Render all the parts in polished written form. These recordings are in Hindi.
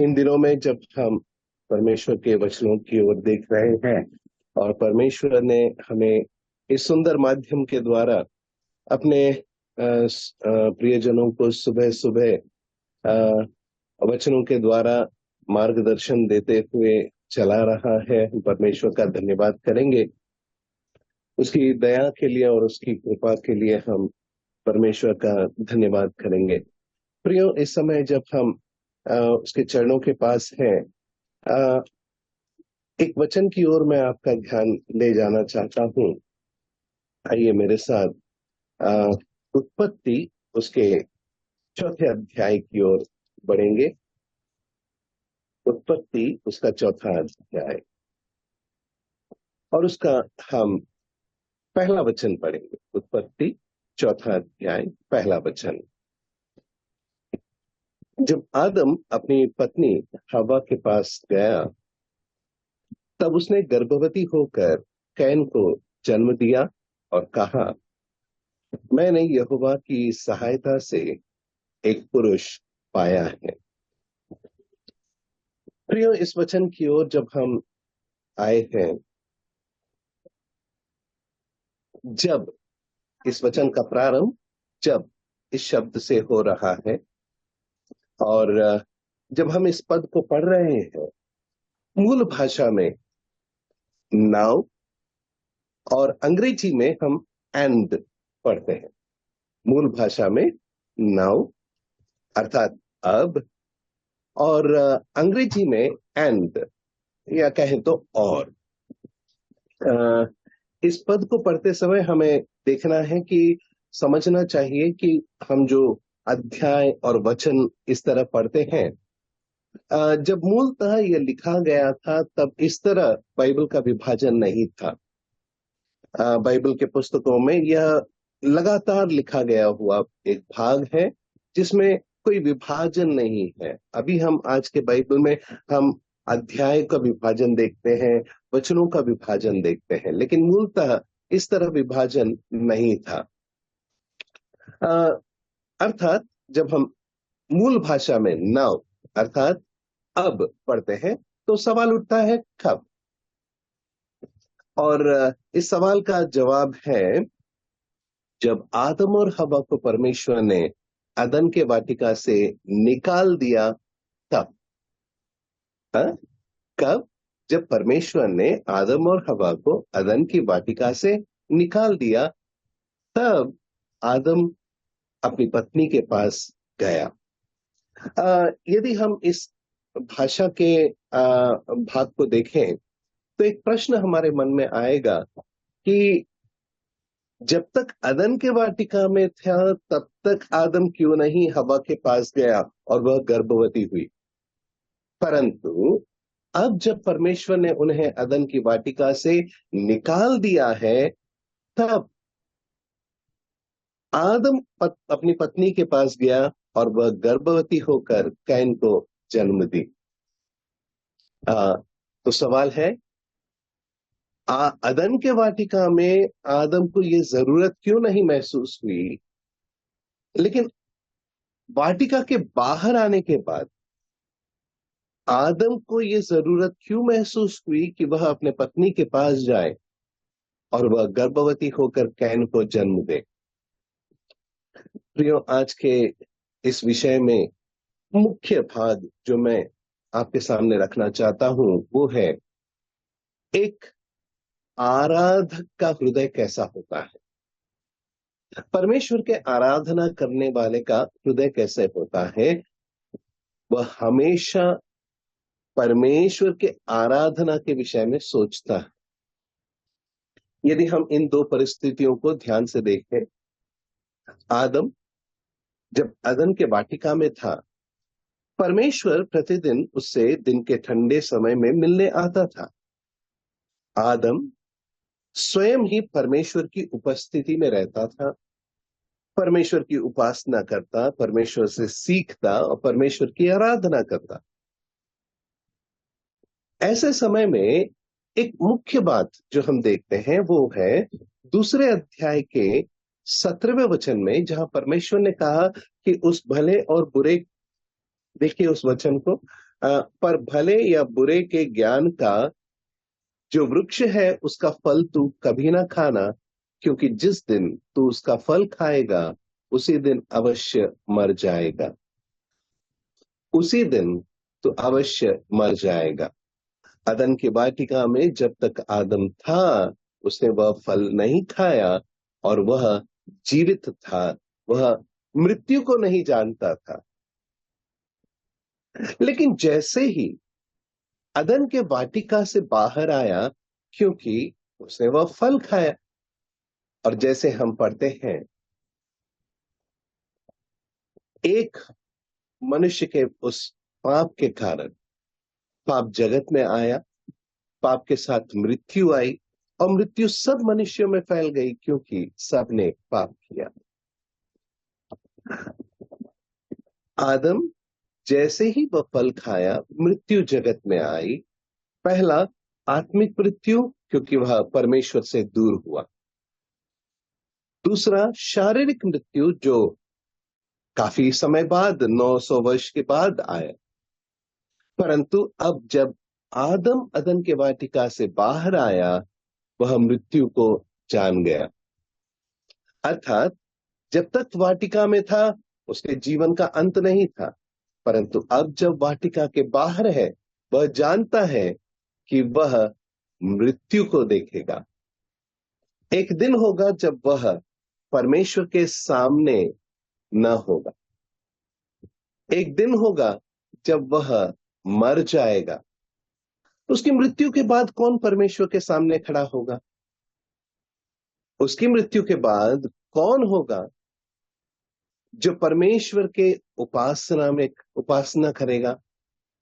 इन दिनों में जब हम परमेश्वर के वचनों की ओर देख रहे हैं और परमेश्वर ने हमें इस सुंदर माध्यम के द्वारा अपने प्रियजनों को सुबह सुबह वचनों के द्वारा मार्गदर्शन देते हुए चला रहा है, हम परमेश्वर का धन्यवाद करेंगे। उसकी दया के लिए और उसकी कृपा के लिए हम परमेश्वर का धन्यवाद करेंगे। प्रियो, इस समय जब हम उसके चरणों के पास हैं, एक वचन की ओर मैं आपका ध्यान ले जाना चाहता हूं। आइए मेरे साथ उत्पत्ति उसके चौथे अध्याय की ओर बढ़ेंगे। उत्पत्ति उसका चौथा अध्याय और उसका हम पहला वचन पढ़ेंगे। उत्पत्ति चौथा अध्याय पहला वचन। जब आदम अपनी पत्नी हवा के पास गया, तब उसने गर्भवती होकर कैन को जन्म दिया और कहा, मैंने यहोवा की सहायता से एक पुरुष पाया है। प्रियो, इस वचन की ओर जब हम आए हैं, जब इस वचन का प्रारंभ जब इस शब्द से हो रहा है और जब हम इस पद को पढ़ रहे हैं, मूल भाषा में नाउ और अंग्रेजी में हम एंड पढ़ते हैं। मूल भाषा में नाउ अर्थात अब, और अंग्रेजी में एंड या कहें तो और। इस पद को पढ़ते समय हमें देखना है कि समझना चाहिए कि हम जो अध्याय और वचन इस तरह पढ़ते हैं, जब मूलतः यह लिखा गया था तब इस तरह बाइबल का विभाजन नहीं था। बाइबल के पुस्तकों में यह लगातार लिखा गया हुआ एक भाग है जिसमें कोई विभाजन नहीं है। अभी हम आज के बाइबल में हम अध्याय का विभाजन देखते हैं, वचनों का विभाजन देखते हैं, लेकिन मूलतः इस तरह विभाजन नहीं था। अर्थात जब हम मूल भाषा में नाउ अर्थात अब पढ़ते हैं तो सवाल उठता है कब, और इस सवाल का जवाब है जब आदम और हवा को परमेश्वर ने अदन के वाटिका से निकाल दिया तब। कब? जब परमेश्वर ने आदम और हवा को अदन की वाटिका से निकाल दिया, तब आदम अपनी पत्नी के पास गया। यदि हम इस भाषा के भाग को देखें तो एक प्रश्न हमारे मन में आएगा कि जब तक अदन के वाटिका में था तब तक आदम क्यों नहीं हवा के पास गया और वह गर्भवती हुई, परंतु अब जब परमेश्वर ने उन्हें अदन की वाटिका से निकाल दिया है, तब आदम अपनी पत्नी के पास गया और वह गर्भवती होकर कैन को जन्म दी। तो सवाल है, अदन के वाटिका में आदम को यह जरूरत क्यों नहीं महसूस हुई, लेकिन वाटिका के बाहर आने के बाद आदम को यह जरूरत क्यों महसूस हुई कि वह अपने पत्नी के पास जाए और वह गर्भवती होकर कैन को जन्म दे। प्रियो, आज के इस विषय में मुख्य भाग जो मैं आपके सामने रखना चाहता हूं वो है एक आराधक का हृदय कैसा होता है। परमेश्वर के आराधना करने वाले का हृदय कैसे होता है। वह हमेशा परमेश्वर के आराधना के विषय में सोचता है। यदि हम इन दो परिस्थितियों को ध्यान से देखें, आदम जब अदन के वाटिका में था, परमेश्वर प्रतिदिन उससे दिन के ठंडे समय में मिलने आता था। आदम स्वयं ही परमेश्वर की उपस्थिति में रहता था, परमेश्वर की उपासना करता, परमेश्वर से सीखता और परमेश्वर की आराधना करता। ऐसे समय में एक मुख्य बात जो हम देखते हैं वो है दूसरे अध्याय के 17वें वचन में, जहां परमेश्वर ने कहा कि उस भले और बुरे, देखिए उस वचन को, पर भले या बुरे के ज्ञान का जो वृक्ष है उसका फल तू कभी ना खाना, क्योंकि जिस दिन तू उसका फल खाएगा उसी दिन अवश्य मर जाएगा। उसी दिन तू अवश्य मर जाएगा। अदन की वाटिका में जब तक आदम था उसने वह फल नहीं खाया और वह जीवित था, वह मृत्यु को नहीं जानता था। लेकिन जैसे ही अदन के वाटिका से बाहर आया, क्योंकि उसने वह फल खाया, और जैसे हम पढ़ते हैं, एक मनुष्य के उस पाप के कारण पाप जगत में आया, पाप के साथ मृत्यु आई, और मृत्यु सब मनुष्यों में फैल गई क्योंकि सबने पाप किया। आदम जैसे ही वह फल खाया, मृत्यु जगत में आई। पहला आत्मिक मृत्यु, क्योंकि वह परमेश्वर से दूर हुआ। दूसरा शारीरिक मृत्यु, जो काफी समय बाद 900 वर्ष के बाद आया। परंतु अब जब आदम अदन के वाटिका से बाहर आया, वह मृत्यु को जान गया। अर्थात जब तक वाटिका में था उसके जीवन का अंत नहीं था, परंतु अब जब वाटिका के बाहर है, वह जानता है कि वह मृत्यु को देखेगा। एक दिन होगा जब वह परमेश्वर के सामने न होगा। एक दिन होगा जब वह मर जाएगा। उसकी मृत्यु के बाद कौन परमेश्वर के सामने खड़ा होगा? उसकी मृत्यु के बाद कौन होगा जो परमेश्वर के उपासना करेगा?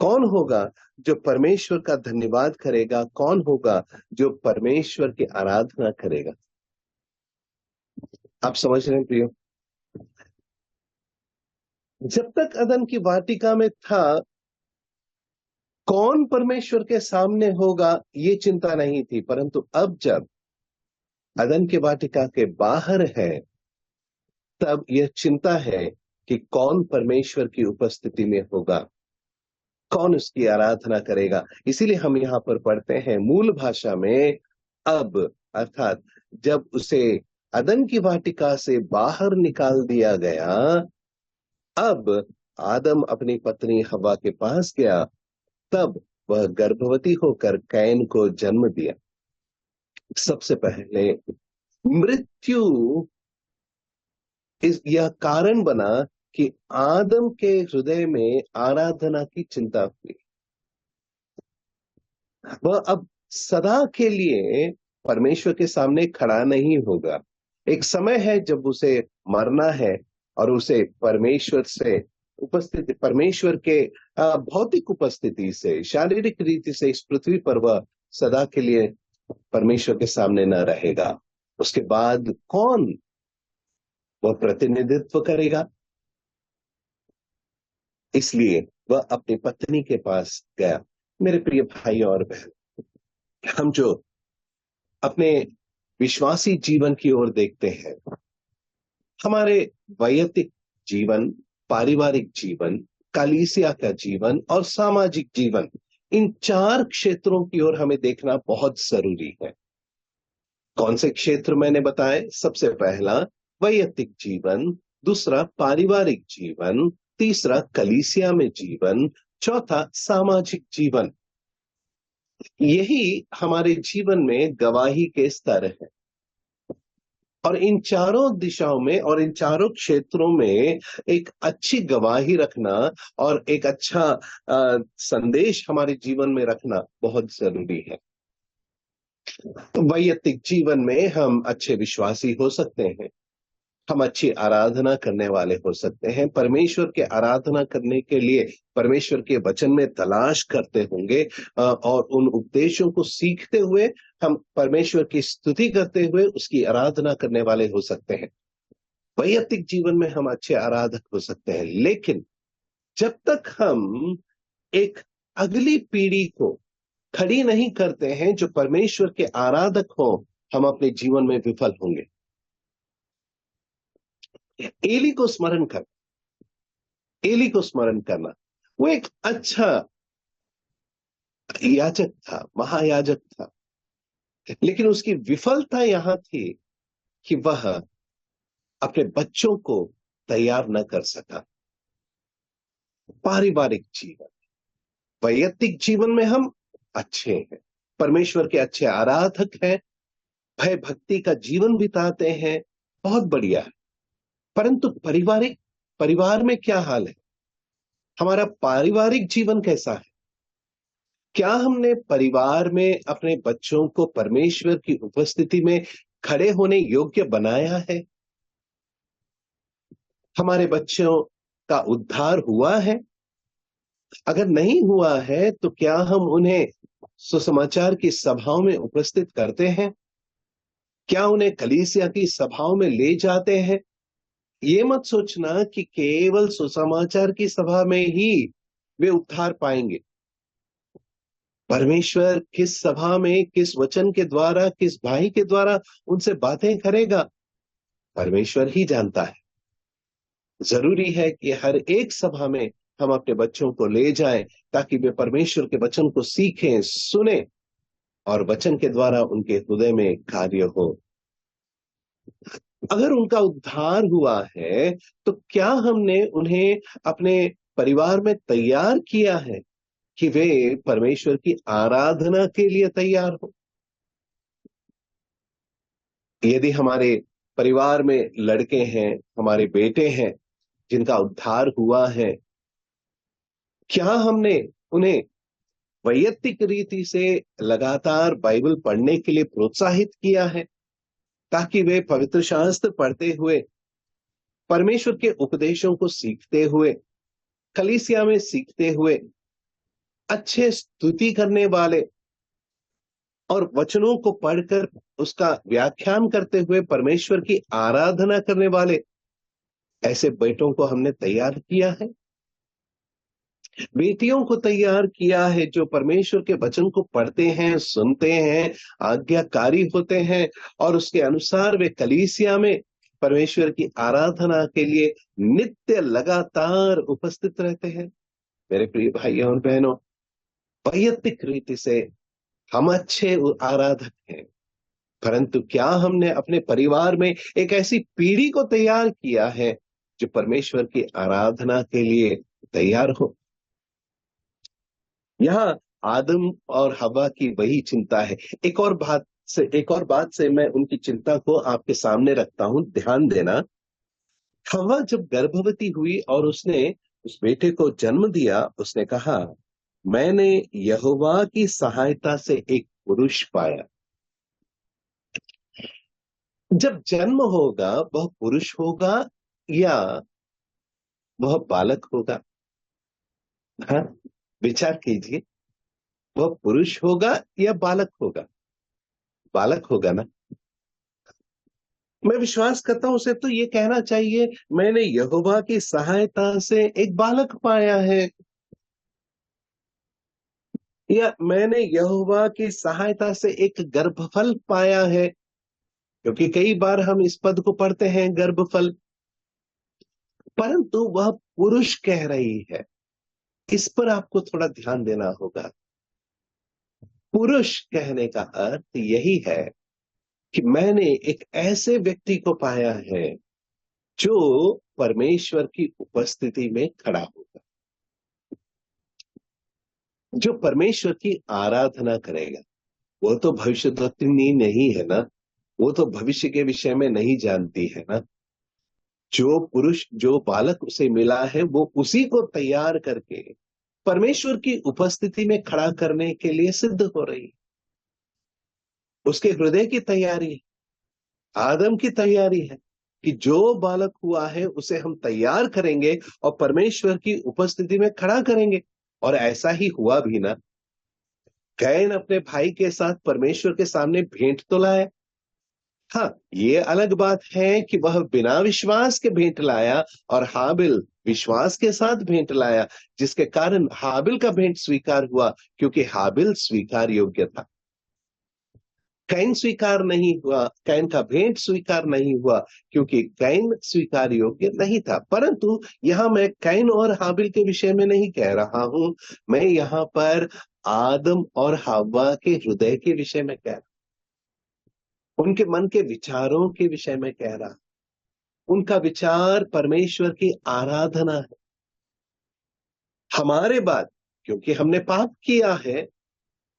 कौन होगा जो परमेश्वर का धन्यवाद करेगा? कौन होगा जो परमेश्वर की आराधना करेगा? आप समझ रहे हैं प्रियो? जब तक अदन की वाटिका में था, कौन परमेश्वर के सामने होगा ये चिंता नहीं थी, परंतु अब जब अदन की वाटिका के बाहर है, तब यह चिंता है कि कौन परमेश्वर की उपस्थिति में होगा, कौन उसकी आराधना करेगा। इसीलिए हम यहां पर पढ़ते हैं मूल भाषा में, अब अर्थात जब उसे अदन की वाटिका से बाहर निकाल दिया गया, अब आदम अपनी पत्नी हव्वा के पास गया, तब वह गर्भवती होकर कैन को जन्म दिया। सबसे पहले मृत्यु यह कारण बना कि आदम के हृदय में आराधना की चिंता हुई। वह अब सदा के लिए परमेश्वर के सामने खड़ा नहीं होगा। एक समय है जब उसे मरना है और उसे परमेश्वर के भौतिक उपस्थिति से, शारीरिक रीति से इस पृथ्वी पर वह सदा के लिए परमेश्वर के सामने न रहेगा। उसके बाद कौन वह प्रतिनिधित्व करेगा? इसलिए वह अपनी पत्नी के पास गया। मेरे प्रिय भाई और बहन, हम जो अपने विश्वासी जीवन की ओर देखते हैं, हमारे वैयक्तिक जीवन, पारिवारिक जीवन, कलीसिया का जीवन और सामाजिक जीवन, इन चार क्षेत्रों की ओर हमें देखना बहुत जरूरी है। कौन से क्षेत्र मैंने बताए? सबसे पहला वैयक्तिक जीवन, दूसरा पारिवारिक जीवन, तीसरा कलीसिया में जीवन, चौथा सामाजिक जीवन। यही हमारे जीवन में गवाही के स्तर है। और इन चारों दिशाओं में और इन चारों क्षेत्रों में एक अच्छी गवाही रखना और एक अच्छा संदेश हमारे जीवन में रखना बहुत जरूरी है। वैयक्तिक जीवन में हम अच्छे विश्वासी हो सकते हैं, हम अच्छी आराधना करने वाले हो सकते हैं, परमेश्वर के आराधना करने के लिए परमेश्वर के वचन में तलाश करते होंगे, और उन उपदेशों को सीखते हुए हम परमेश्वर की स्तुति करते हुए उसकी आराधना करने वाले हो सकते हैं। वैयक्तिक जीवन में हम अच्छे आराधक हो सकते हैं। लेकिन जब तक हम एक अगली पीढ़ी को खड़ी नहीं करते हैं जो परमेश्वर के आराधक हो, हम अपने जीवन में विफल होंगे। एली को स्मरण करना, वो एक अच्छा याजक था, महायाजक था, लेकिन उसकी विफलता यहां थी कि वह अपने बच्चों को तैयार न कर सका। पारिवारिक जीवन, वैयक्तिक जीवन में हम अच्छे हैं, परमेश्वर के अच्छे आराधक हैं, भय भक्ति का जीवन बिताते हैं, बहुत बढ़िया है। परंतु परिवार में क्या हाल है? हमारा पारिवारिक जीवन कैसा है? क्या हमने परिवार में अपने बच्चों को परमेश्वर की उपस्थिति में खड़े होने योग्य बनाया है? हमारे बच्चों का उद्धार हुआ है? अगर नहीं हुआ है तो क्या हम उन्हें सुसमाचार की सभाओं में उपस्थित करते हैं? क्या उन्हें कलीसिया की सभाओं में ले जाते हैं? ये मत सोचना कि केवल सुसमाचार की सभा में ही वे उद्धार पाएंगे। परमेश्वर किस सभा में, किस वचन के द्वारा, किस भाई के द्वारा उनसे बातें करेगा, परमेश्वर ही जानता है। जरूरी है कि हर एक सभा में हम अपने बच्चों को ले जाएं ताकि वे परमेश्वर के वचन को सीखें, सुने और वचन के द्वारा उनके हृदय में कार्य हो। अगर उनका उद्धार हुआ है तो क्या हमने उन्हें अपने परिवार में तैयार किया है कि वे परमेश्वर की आराधना के लिए तैयार हो? यदि हमारे परिवार में लड़के हैं, हमारे बेटे हैं जिनका उद्धार हुआ है, क्या हमने उन्हें वैयक्तिक रीति से लगातार बाइबल पढ़ने के लिए प्रोत्साहित किया है ताकि वे पवित्र शास्त्र पढ़ते हुए, परमेश्वर के उपदेशों को सीखते हुए, कलीसिया में सीखते हुए, अच्छे स्तुति करने वाले और वचनों को पढ़कर उसका व्याख्यान करते हुए परमेश्वर की आराधना करने वाले ऐसे बेटों को हमने तैयार किया है? बेटियों को तैयार किया है जो परमेश्वर के वचन को पढ़ते हैं, सुनते हैं, आज्ञाकारी होते हैं और उसके अनुसार वे कलीसिया में परमेश्वर की आराधना के लिए नित्य लगातार उपस्थित रहते हैं। मेरे प्रिय भाइयों और बहनों, वैयक्तिक रीति से हम अच्छे आराधक हैं, परंतु क्या हमने अपने परिवार में एक ऐसी पीढ़ी को तैयार किया है जो परमेश्वर की आराधना के लिए तैयार हो? यहाँ आदम और हवा की वही चिंता है। एक और बात से मैं उनकी चिंता को आपके सामने रखता हूं, ध्यान देना। हवा जब गर्भवती हुई और उसने उस बेटे को जन्म दिया, उसने कहा, मैंने यहोवा की सहायता से एक पुरुष पाया। जब जन्म होगा वह पुरुष होगा या वह बालक होगा? हाँ, विचार कीजिए। वह पुरुष होगा या बालक होगा? बालक होगा ना। मैं विश्वास करता हूं, उसे तो ये कहना चाहिए, मैंने यहोवा की सहायता से एक बालक पाया है, या मैंने यहोवा की सहायता से एक गर्भफल पाया है, क्योंकि कई बार हम इस पद को पढ़ते हैं गर्भफल, परंतु वह पुरुष कह रही है। इस पर आपको थोड़ा ध्यान देना होगा। पुरुष कहने का अर्थ यही है कि मैंने एक ऐसे व्यक्ति को पाया है जो परमेश्वर की उपस्थिति में खड़ा होगा, जो परमेश्वर की आराधना करेगा। वो तो भविष्यद्वक्तिनी नहीं है ना, वो तो भविष्य के विषय में नहीं जानती है ना। जो पुरुष, जो बालक उसे मिला है, वो उसी को तैयार करके परमेश्वर की उपस्थिति में खड़ा करने के लिए सिद्ध हो रही है। उसके हृदय की तैयारी है, आदम की तैयारी है कि जो बालक हुआ है उसे हम तैयार करेंगे और परमेश्वर की उपस्थिति में खड़ा करेंगे। और ऐसा ही हुआ भी ना। कैन अपने भाई के साथ परमेश्वर के सामने भेंट तो लाया। हाँ, ये अलग बात है कि वह बिना विश्वास के भेंट लाया और हाबिल विश्वास के साथ भेंट लाया, जिसके कारण हाबिल का भेंट स्वीकार हुआ, क्योंकि हाबिल स्वीकार योग्य था। कैन स्वीकार नहीं हुआ, कैन का भेंट स्वीकार नहीं हुआ, क्योंकि कैन स्वीकार योग्य नहीं था। परंतु यहां मैं कैन और हाबिल के विषय में नहीं कह रहा हूं, मैं यहां पर आदम और हव्वा के हृदय के विषय में कह रहा हूं, उनके मन के विचारों के विषय में कह रहा हूं। उनका विचार परमेश्वर की आराधना है। हमारे बाद, क्योंकि हमने पाप किया है,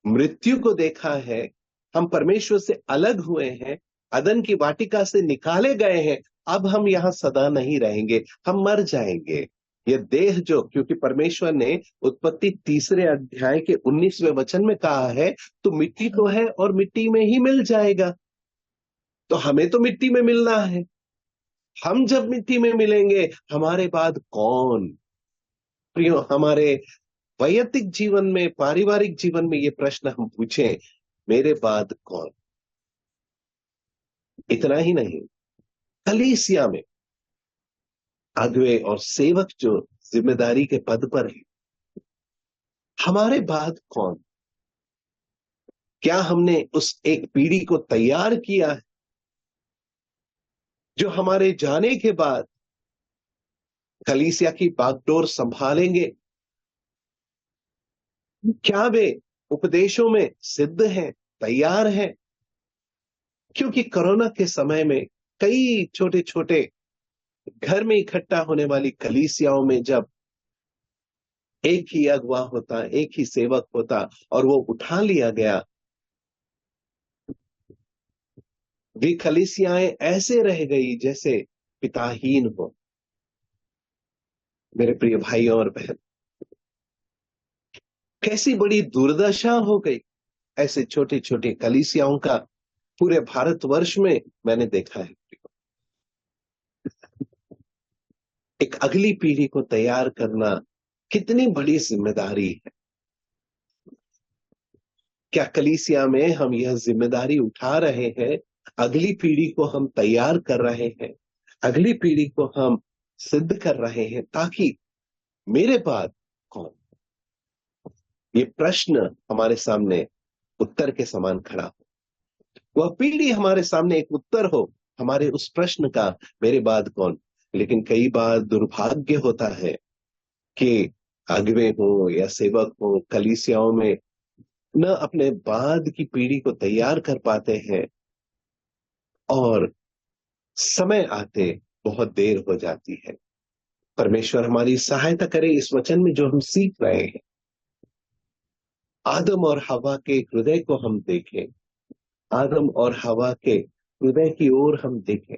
मृत्यु को देखा है, हम परमेश्वर से अलग हुए हैं, अदन की वाटिका से निकाले गए हैं, अब हम यहां सदा नहीं रहेंगे, हम मर जाएंगे। ये देह जो, क्योंकि परमेश्वर ने उत्पत्ति 3 अध्याय के 19वें वचन में कहा है, तो मिट्टी तो है और मिट्टी में ही मिल जाएगा, तो हमें तो मिट्टी में मिलना है। हम जब मिट्टी में मिलेंगे, हमारे बाद कौन? प्रियो, हमारे वैयक्तिक जीवन में, पारिवारिक जीवन में ये प्रश्न हम पूछें, मेरे बाद कौन? इतना ही नहीं, कलीसिया में अगुवे और सेवक जो जिम्मेदारी के पद पर है, हमारे बाद कौन? क्या हमने उस एक पीढ़ी को तैयार किया है जो हमारे जाने के बाद कलीसिया की बागडोर संभालेंगे? क्या वे उपदेशों में सिद्ध हैं, तैयार हैं? क्योंकि कोरोना के समय में कई छोटे छोटे घर में इकट्ठा होने वाली कलीसियाओं में जब एक ही अगुवा होता, एक ही सेवक होता, और वो उठा लिया गया, वे कलीसियाएं ऐसे रह गई जैसे पिताहीन हो। मेरे प्रिय भाइयों और बहन, कैसी बड़ी दुर्दशा हो गई ऐसे छोटे छोटे कलीसियाओं का पूरे भारतवर्ष में मैंने देखा है। एक अगली पीढ़ी को तैयार करना कितनी बड़ी जिम्मेदारी है। क्या कलीसिया में हम यह जिम्मेदारी उठा रहे हैं? अगली पीढ़ी को हम तैयार कर रहे हैं, अगली पीढ़ी को हम सिद्ध कर रहे हैं, ताकि मेरे बाद कौन? ये प्रश्न हमारे सामने उत्तर के समान खड़ा हो, वह पीढ़ी हमारे सामने एक उत्तर हो हमारे उस प्रश्न का, मेरे बाद कौन? लेकिन कई बार दुर्भाग्य होता है कि अगुवे हो या सेवक हो कलीसियाओं में न अपने बाद की पीढ़ी को तैयार कर पाते हैं, और समय आते बहुत देर हो जाती है। परमेश्वर हमारी सहायता करे इस वचन में जो हम सीख रहे हैं। आदम और हवा के हृदय को हम देखें, आदम और हवा के हृदय की ओर हम देखें,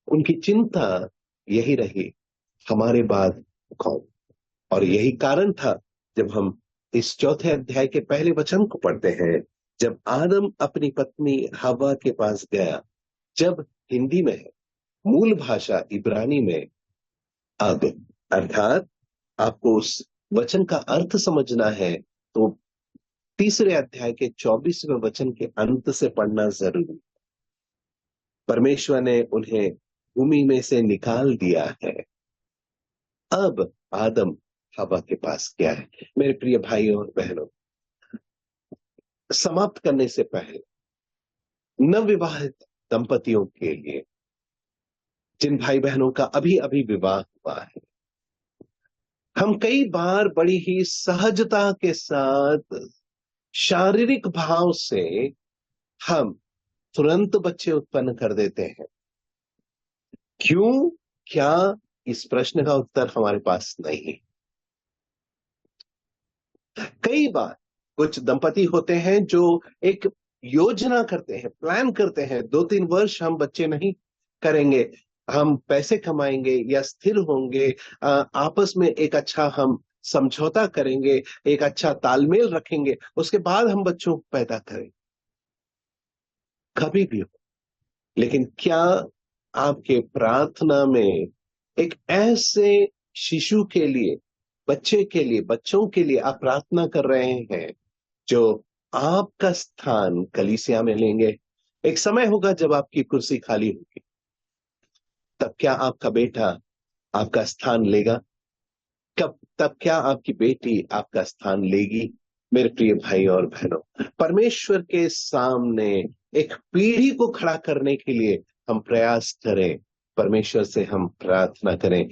उनकी चिंता यही रही, हमारे बाद कौन? और यही कारण था, जब हम इस 4 अध्याय के पहले वचन को पढ़ते हैं, जब आदम अपनी पत्नी हवा के पास गया, जब हिंदी में है, मूल भाषा इब्रानी में अब, अर्थात आपको उस वचन का अर्थ समझना है तो 3 अध्याय के 24वें वचन के अंत से पढ़ना जरूरी। परमेश्वर ने उन्हें भूमि में से निकाल दिया है, अब आदम हवा के पास गया है। मेरे प्रिय भाइयों और बहनों, समाप्त करने से पहले नवविवाहित दंपतियों के लिए, जिन भाई बहनों का अभी अभी विवाह हुआ है, हम कई बार बड़ी ही सहजता के साथ, शारीरिक भाव से हम तुरंत बच्चे उत्पन्न कर देते हैं। क्यों? क्या? इस प्रश्न का उत्तर हमारे पास नहीं है। कई बार कुछ दंपति होते हैं जो एक योजना करते हैं, प्लान करते हैं, 2-3 वर्ष हम बच्चे नहीं करेंगे, हम पैसे कमाएंगे या स्थिर होंगे, आपस में एक अच्छा हम समझौता करेंगे, एक अच्छा तालमेल रखेंगे, उसके बाद हम बच्चों को पैदा करें। कभी भी हो। लेकिन क्या आपके प्रार्थना में एक ऐसे शिशु के लिए, बच्चे के लिए, बच्चों के लिए आप प्रार्थना कर रहे हैं जो आपका स्थान कलीसिया में लेंगे? एक समय होगा जब आपकी कुर्सी खाली होगी, तब क्या आपका बेटा आपका स्थान लेगा? कब? तब क्या आपकी बेटी आपका स्थान लेगी? मेरे प्रिय भाई और बहनों, परमेश्वर के सामने एक पीढ़ी को खड़ा करने के लिए हम प्रयास करें, परमेश्वर से हम प्रार्थना करें